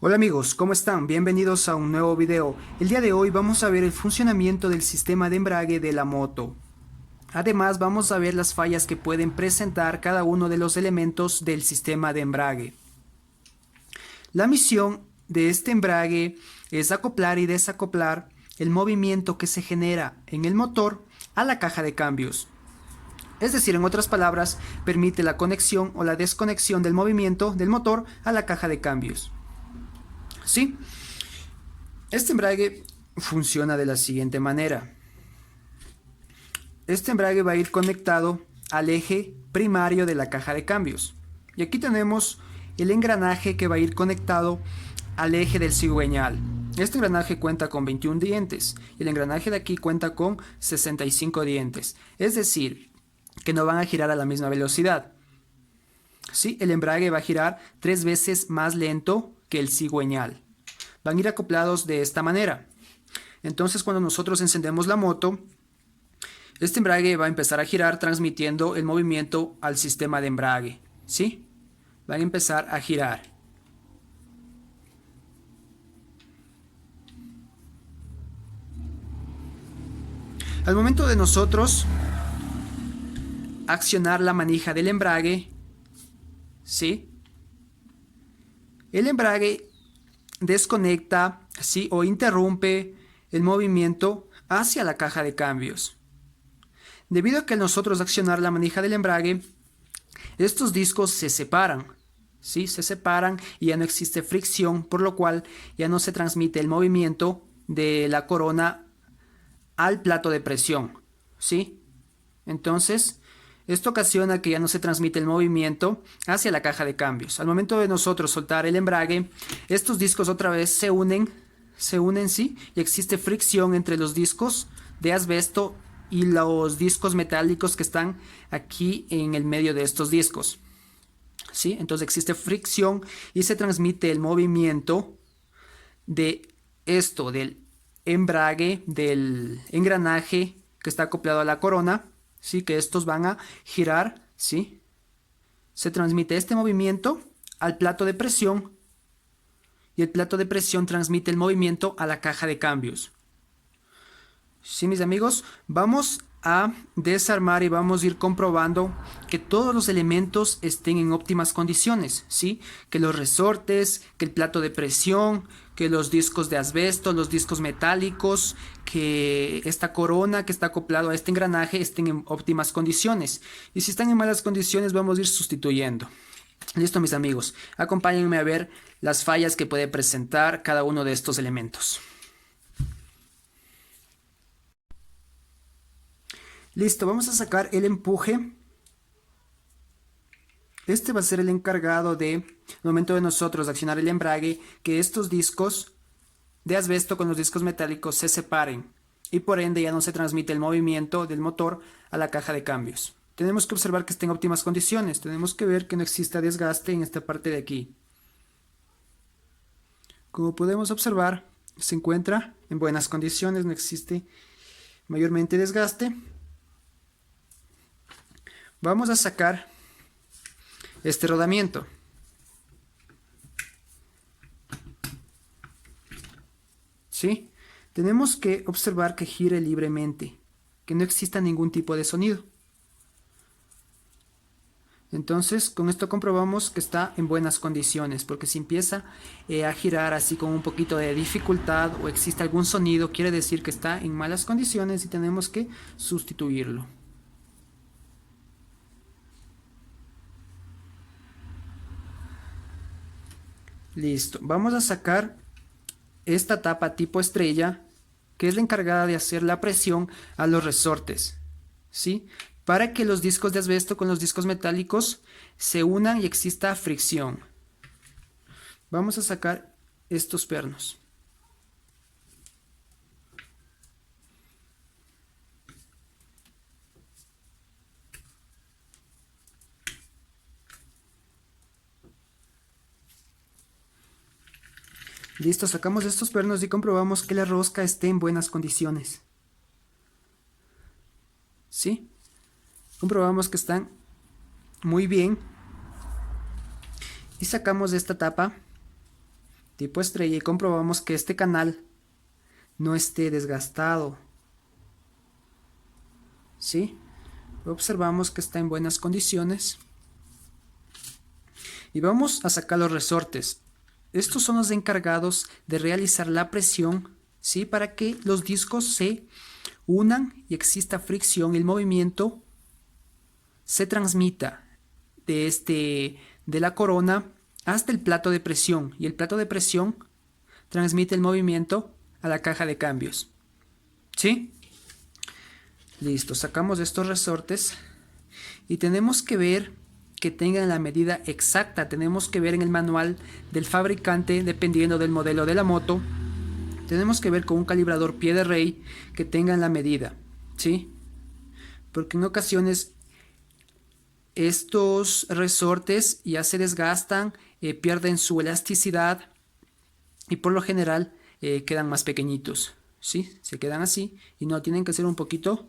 Hola amigos, ¿cómo están? Bienvenidos a un nuevo video. El día de hoy vamos a ver el funcionamiento del sistema de embrague de la moto. Además vamos a ver las fallas que pueden presentar cada uno de los elementos del sistema de embrague. La misión de este embrague es acoplar y desacoplar el movimiento que se genera en el motor a la caja de cambios. Es decir, en otras palabras, permite la conexión o la desconexión del movimiento del motor a la caja de cambios. ¿Sí? Este embrague funciona de la siguiente manera. Este embrague va a ir conectado al eje primario de la caja de cambios. Y aquí tenemos el engranaje que va a ir conectado al eje del cigüeñal. Este engranaje cuenta con 21 dientes y el engranaje de aquí cuenta con 65 dientes. Es decir, que no van a girar a la misma velocidad. ¿Sí? El embrague va a girar 3 veces más lento que el cigüeñal. Van a ir acoplados de esta manera. Entonces cuando nosotros encendemos la moto, este embrague va a empezar a girar transmitiendo el movimiento al sistema de embrague. ¿Sí? Van a empezar a girar. Al momento de nosotros accionar la manija del embrague, ¿sí? El embrague desconecta, ¿sí? O interrumpe el movimiento hacia la caja de cambios. Debido a que nosotros accionar la manija del embrague, estos discos se separan, ¿sí? Se separan y ya no existe fricción, por lo cual ya no se transmite el movimiento de la corona al plato de presión, ¿sí? Entonces, esto ocasiona que ya no se transmite el movimiento hacia la caja de cambios. Al momento de nosotros soltar el embrague, estos discos otra vez se unen, ¿sí? Y existe fricción entre los discos de asbesto y los discos metálicos que están aquí en el medio de estos discos, ¿sí? Entonces existe fricción y se transmite el movimiento de esto, del embrague, del engranaje que está acoplado a la corona, ¿sí? Que estos van a girar, ¿sí? Se transmite este movimiento al plato de presión y el plato de presión transmite el movimiento a la caja de cambios. Sí, mis amigos, vamos a desarmar y vamos a ir comprobando que todos los elementos estén en óptimas condiciones, ¿sí? Que los resortes, que el plato de presión, que los discos de asbesto, los discos metálicos, que esta corona que está acoplado a este engranaje estén en óptimas condiciones. Y si están en malas condiciones vamos a ir sustituyendo. Listo, mis amigos, acompáñenme a ver las fallas que puede presentar cada uno de estos elementos. Listo, vamos a sacar el empuje. Este va a ser el encargado de, al momento de nosotros accionar el embrague, que estos discos de asbesto con los discos metálicos se separen y por ende ya no se transmite el movimiento del motor a la caja de cambios. Tenemos que observar que esté en óptimas condiciones, tenemos que ver que no exista desgaste en esta parte de aquí. Como podemos observar, se encuentra en buenas condiciones, no existe mayormente desgaste. Vamos a sacar este rodamiento. ¿Sí? Tenemos que observar que gire libremente, que no exista ningún tipo de sonido. Entonces, con esto comprobamos que está en buenas condiciones, porque si empieza a girar así con un poquito de dificultad o existe algún sonido, quiere decir que está en malas condiciones y tenemos que sustituirlo. Listo, vamos a sacar esta tapa tipo estrella, que es la encargada de hacer la presión a los resortes, ¿sí? Para que los discos de asbesto con los discos metálicos se unan y exista fricción. Vamos a sacar estos pernos. Listo, sacamos estos pernos y comprobamos que la rosca esté en buenas condiciones. ¿Sí? Comprobamos que están muy bien. Y sacamos esta tapa tipo estrella y comprobamos que este canal no esté desgastado. ¿Sí? Observamos que está en buenas condiciones. Y vamos a sacar los resortes. Estos son los encargados de realizar la presión, ¿sí? Para que los discos se unan y exista fricción y el movimiento se transmita de la corona hasta el plato de presión. Y el plato de presión transmite el movimiento a la caja de cambios. ¿Sí? Listo, sacamos estos resortes y tenemos que ver que tengan la medida exacta. Tenemos que ver en el manual del fabricante, dependiendo del modelo de la moto, tenemos que ver con un calibrador pie de rey que tengan la medida, ¿sí? Porque en ocasiones estos resortes ya se desgastan, pierden su elasticidad y por lo general quedan más pequeñitos, ¿sí? Se quedan así y no, tienen que ser un poquito.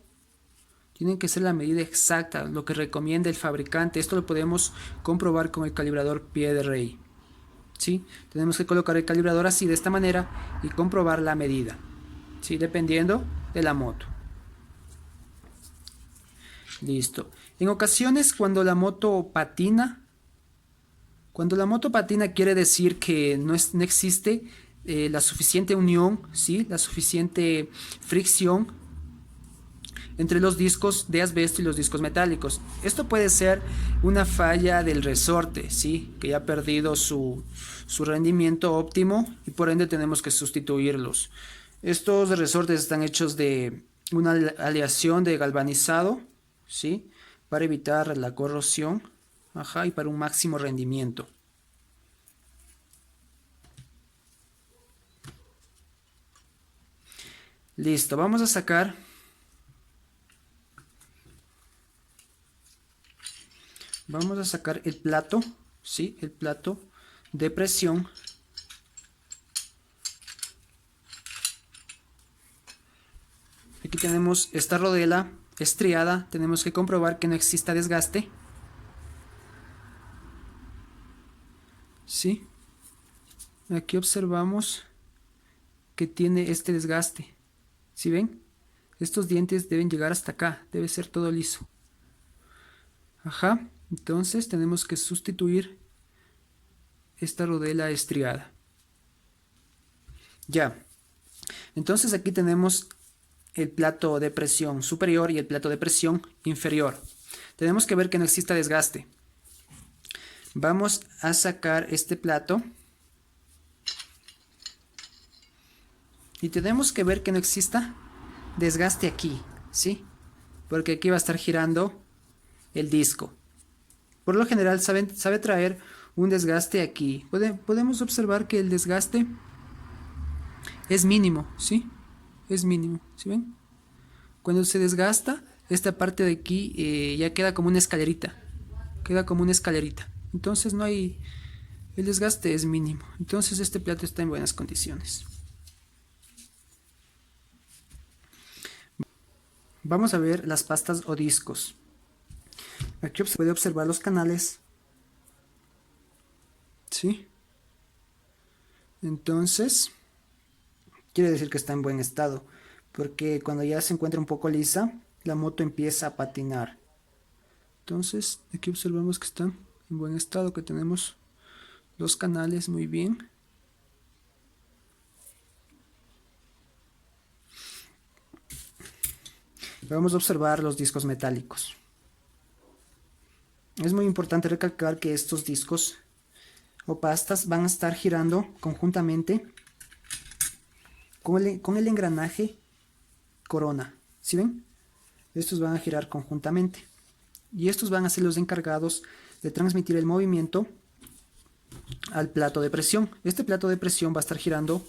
Tienen que ser la medida exacta, lo que recomienda el fabricante. Esto lo podemos comprobar con el calibrador pie de rey. ¿Sí? Tenemos que colocar el calibrador así, de esta manera, y comprobar la medida. ¿Sí? Dependiendo de la moto. Listo. En ocasiones cuando la moto patina quiere decir que no existe la suficiente unión, ¿sí? La suficiente fricción entre los discos de asbesto y los discos metálicos. Esto puede ser una falla del resorte, ¿sí? Que ya ha perdido su rendimiento óptimo y por ende tenemos que sustituirlos. Estos resortes están hechos de una aleación de galvanizado, ¿sí? Para evitar la corrosión, y para un máximo rendimiento. Listo, vamos a sacar el plato, ¿sí? El plato de presión. Aquí tenemos esta rodela estriada. Tenemos que comprobar que no exista desgaste. ¿Sí? Aquí observamos que tiene este desgaste. ¿Sí ven? Estos dientes deben llegar hasta acá. Debe ser todo liso. Entonces tenemos que sustituir esta rodela estriada. Ya. Entonces aquí tenemos el plato de presión superior y el plato de presión inferior. Tenemos que ver que no exista desgaste. Vamos a sacar este plato. Y tenemos que ver que no exista desgaste aquí, ¿sí? Porque aquí va a estar girando el disco. Por lo general sabe traer un desgaste aquí. Podemos observar que el desgaste es mínimo, ¿sí? Es mínimo, ¿sí ven? Cuando se desgasta, esta parte de aquí ya queda como una escalerita. Queda como una escalerita. Entonces no hay... El desgaste es mínimo. Entonces este plato está en buenas condiciones. Vamos a ver las pastas o discos. Aquí se puede observar los canales. ¿Sí? Entonces, quiere decir que está en buen estado. Porque cuando ya se encuentra un poco lisa, la moto empieza a patinar. Entonces, aquí observamos que están en buen estado, que tenemos los canales muy bien. Vamos a observar los discos metálicos. Es muy importante recalcar que estos discos o pastas van a estar girando conjuntamente con el engranaje corona. ¿Sí ven? Estos van a girar conjuntamente. Y estos van a ser los encargados de transmitir el movimiento al plato de presión. Este plato de presión va a estar girando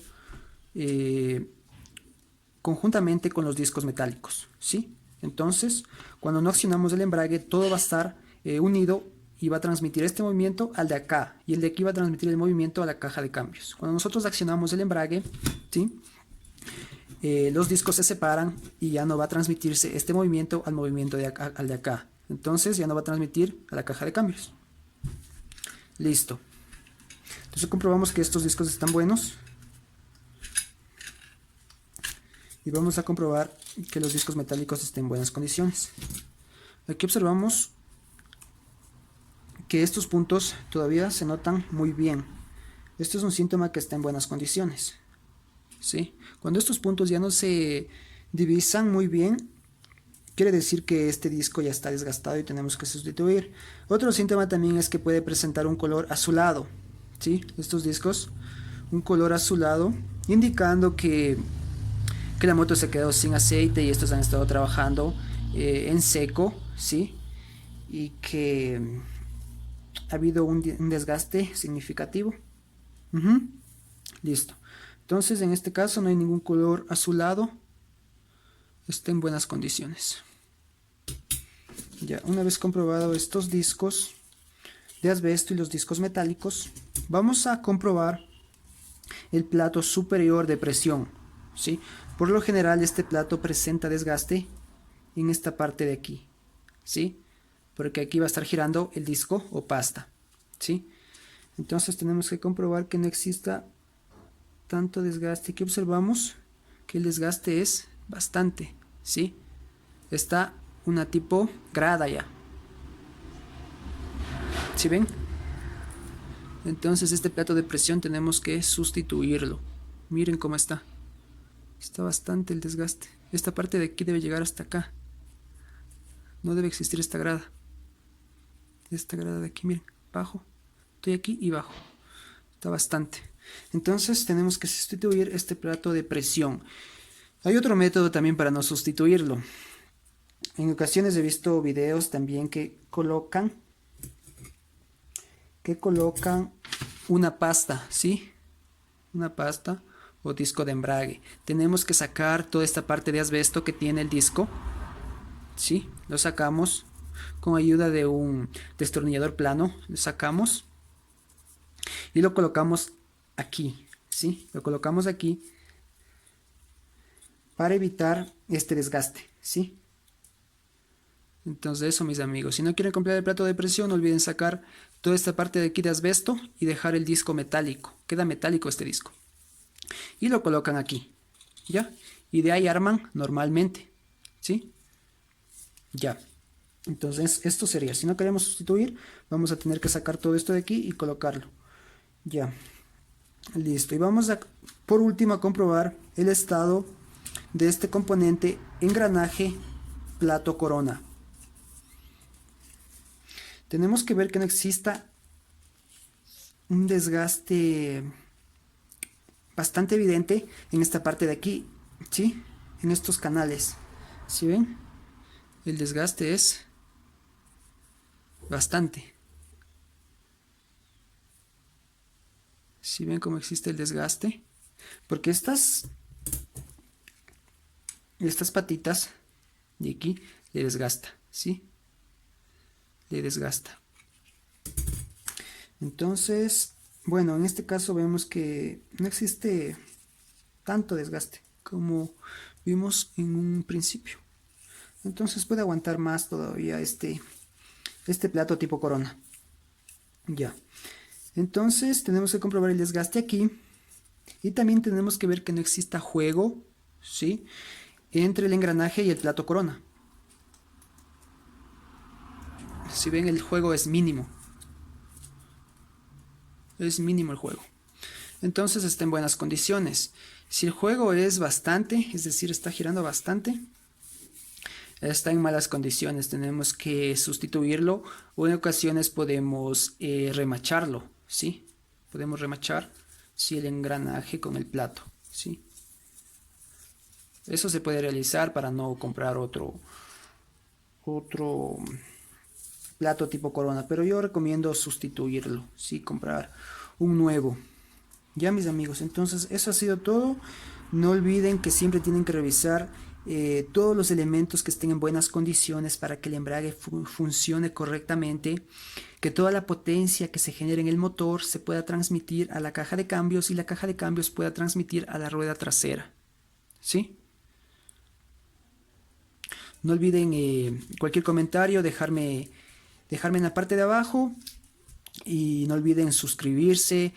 conjuntamente con los discos metálicos, ¿sí? Entonces, cuando no accionamos el embrague, todo va a estar unido y va a transmitir este movimiento al de acá, y el de aquí va a transmitir el movimiento a la caja de cambios. Cuando nosotros accionamos el embrague, ¿sí? Los discos se separan y ya no va a transmitirse este movimiento al movimiento al de acá. Entonces ya no va a transmitir a la caja de cambios. Listo. Entonces comprobamos que estos discos están buenos. Y vamos a comprobar que los discos metálicos estén en buenas condiciones. Aquí observamos que estos puntos todavía se notan muy bien. Esto es un síntoma que está en buenas condiciones, ¿sí? Cuando estos puntos ya no se divisan muy bien, quiere decir que este disco ya está desgastado y tenemos que sustituir. Otro síntoma también es que puede presentar un color azulado, ¿sí? Estos discos, un color azulado, indicando que la moto se quedó sin aceite y estos han estado trabajando en seco, ¿sí? Y que ha habido un desgaste significativo. Listo. Entonces en este caso no hay ningún color azulado, está en buenas condiciones. Ya, una vez comprobado estos discos de asbesto y los discos metálicos, vamos a comprobar el plato superior de presión, ¿sí? Por lo general este plato presenta desgaste en esta parte de aquí, ¿sí? Porque aquí va a estar girando el disco o pasta, ¿sí? Entonces tenemos que comprobar que no exista tanto desgaste. Aquí observamos que el desgaste es bastante, ¿sí? Está una tipo grada ya, ¿sí ven? Entonces este plato de presión tenemos que sustituirlo. Miren cómo está. Está bastante el desgaste. Esta parte de aquí debe llegar hasta acá. No debe existir esta grada. Esta grada de aquí, miren, bajo. Estoy aquí y bajo. Está bastante. Entonces tenemos que sustituir este plato de presión. Hay otro método también para no sustituirlo. En ocasiones he visto videos también que colocan una pasta, ¿sí? Una pasta o disco de embrague. Tenemos que sacar toda esta parte de asbesto que tiene el disco, ¿sí? Lo sacamos con ayuda de un destornillador plano, lo sacamos y lo colocamos aquí, ¿sí? Lo colocamos aquí para evitar este desgaste, ¿sí? Entonces eso, mis amigos, si no quieren comprar el plato de presión, no olviden sacar toda esta parte de aquí de asbesto y dejar el disco metálico. Queda metálico este disco. Y lo colocan aquí, ¿ya? Y de ahí arman normalmente, ¿sí? Ya. Entonces esto sería, si no queremos sustituir, vamos a tener que sacar todo esto de aquí y colocarlo. Ya. Listo. Y vamos a, por último, a comprobar el estado de este componente engranaje plato corona. Tenemos que ver que no exista un desgaste bastante evidente en esta parte de aquí, ¿sí? En estos canales, ¿sí ven? El desgaste es bastante. ¿Sí ven cómo existe el desgaste? Porque estas patitas de aquí le desgasta, ¿sí? Le desgasta. Entonces, bueno, en este caso vemos que no existe tanto desgaste como vimos en un principio. Entonces puede aguantar más todavía este plato tipo corona. Ya. Entonces tenemos que comprobar el desgaste aquí. Y también tenemos que ver que no exista juego, ¿sí? Entre el engranaje y el plato corona. Si ven, el juego es mínimo. Es mínimo el juego. Entonces está en buenas condiciones. Si el juego es bastante, es decir, está girando bastante, está en malas condiciones. Tenemos que sustituirlo o en ocasiones podemos remacharlo, ¿sí? Podemos remachar, ¿sí? El engranaje con el plato, ¿sí? Eso se puede realizar para no comprar otro plato tipo corona, pero yo recomiendo sustituirlo, ¿sí? Comprar un nuevo. Ya, mis amigos, entonces eso ha sido todo. No olviden que siempre tienen que revisar todos los elementos que estén en buenas condiciones para que el embrague funcione correctamente, que toda la potencia que se genere en el motor se pueda transmitir a la caja de cambios y la caja de cambios pueda transmitir a la rueda trasera, ¿sí? No olviden cualquier comentario, dejarme en la parte de abajo y no olviden suscribirse,